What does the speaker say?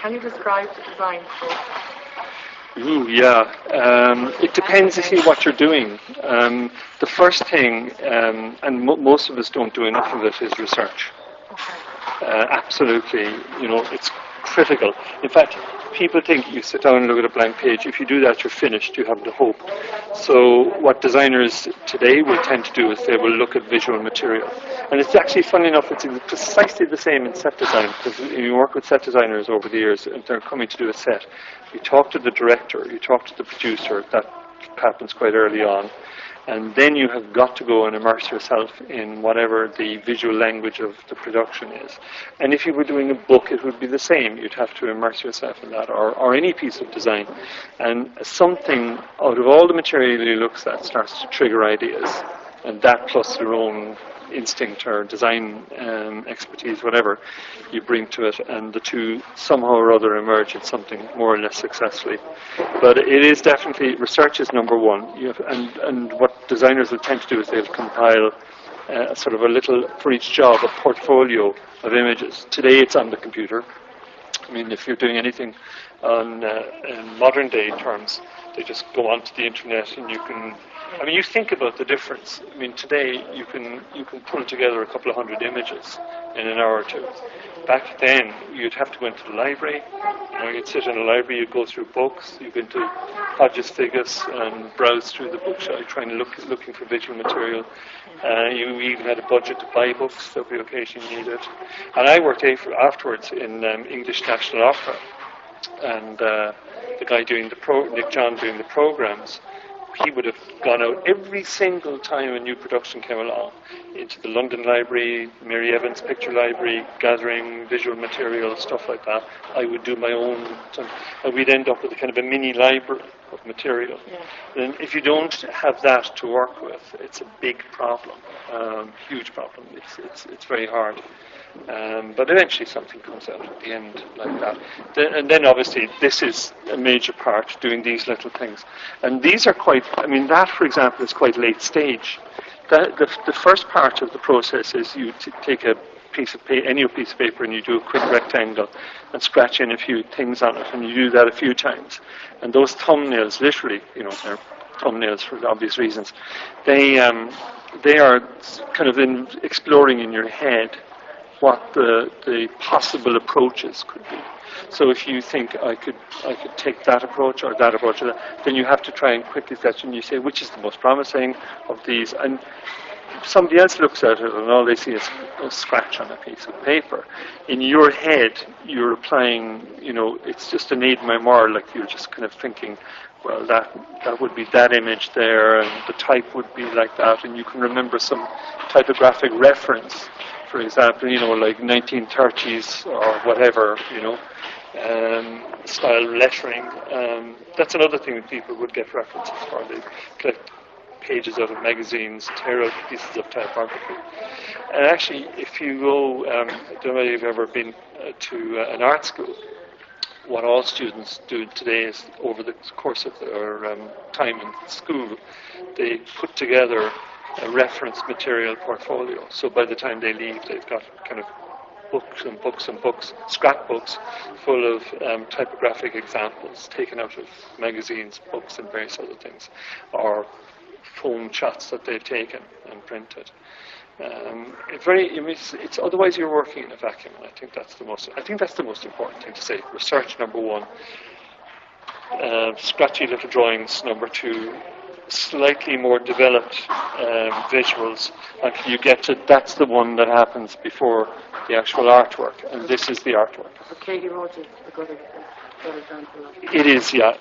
Can you describe the design process? Ooh, yeah. It depends what you're doing. The first thing, and most of us don't do enough of it, is research. Absolutely, it's critical. In fact, people think you sit down and look at a blank page. If you do that, you're finished. You have the hope. So what designers today will tend to do is they will look at visual material. And it's actually, funny enough, it's precisely the same in set design, because you work with set designers over the years, and they're coming to do a set. You talk to the director, you talk to the producer, that happens quite early on. And then you have got to go and immerse yourself in whatever the visual language of the production is. And if you were doing a book, it would be the same. You'd have to immerse yourself in that, or any piece of design. And something out of all the material he looks at starts to trigger ideas. And that plus your own instinct or design expertise, whatever you bring to it, and the two somehow or other emerge in something more or less successfully. But it is definitely, research is number one. And what designers will tend to do is they'll compile sort of a little, for each job, a portfolio of images. Today it's on the computer. I mean, if you're doing anything on in modern day terms, they just go onto the internet and you can. I mean, you think about the difference. I mean, today you can pull together a couple of hundred images in an hour or two. Back then, you'd have to go into the library. You'd sit in a library, you'd go through books, you'd go into Hodges Figgis and browse through the bookshelf, trying to looking for visual material. You even had a budget to buy books every occasion you needed. And I worked afterwards in English National Opera, and the guy doing Nick John doing the programs. He would have gone out every single time a new production came along into the London Library, Mary Evans Picture Library, gathering visual material, stuff like that. I would do my own, and we'd end up with a kind of a mini library of material. Yeah. And if you don't have that to work with, it's a big problem, huge problem. It's very hard. But eventually something comes out at the end like that. And then obviously this is a major part, doing these little things. And these are quite, I mean, that for example is quite late stage. The first part of the process is you take a piece of any piece of paper and you do a quick rectangle and scratch in a few things on it, and you do that a few times. And those thumbnails, literally, they're thumbnails for obvious reasons, they are kind of exploring in your head what the possible approaches could be. So if you think I could take that approach or that approach, then you have to try and quickly sketch, and you say which is the most promising of these. And somebody else looks at it and all they see is a scratch on a piece of paper. In your head, you're applying, it's just an aide-memoire, like you're just kind of thinking, well, that would be that image there, and the type would be like that, and you can remember some typographic reference. For example, like 1930s or whatever, style lettering. That's another thing that people would get references for. They collect pages out of magazines, tear out pieces of typography. And actually, if you go, I don't know if you've ever been to an art school, what all students do today is, over the course of their time in school, they put together a reference material portfolio. So by the time they leave, they've got kind of books and books and books, scrapbooks full of typographic examples taken out of magazines, books, and various other things, or phone shots that they've taken and printed. It's otherwise you're working in a vacuum. And I think that's the most important thing to say. Research, number one. Scratchy little drawings, number two. Slightly more developed visuals until you get to, that's the one that happens before the actual artwork, and this is the artwork. Okay, Roche is a good example. It is, yeah.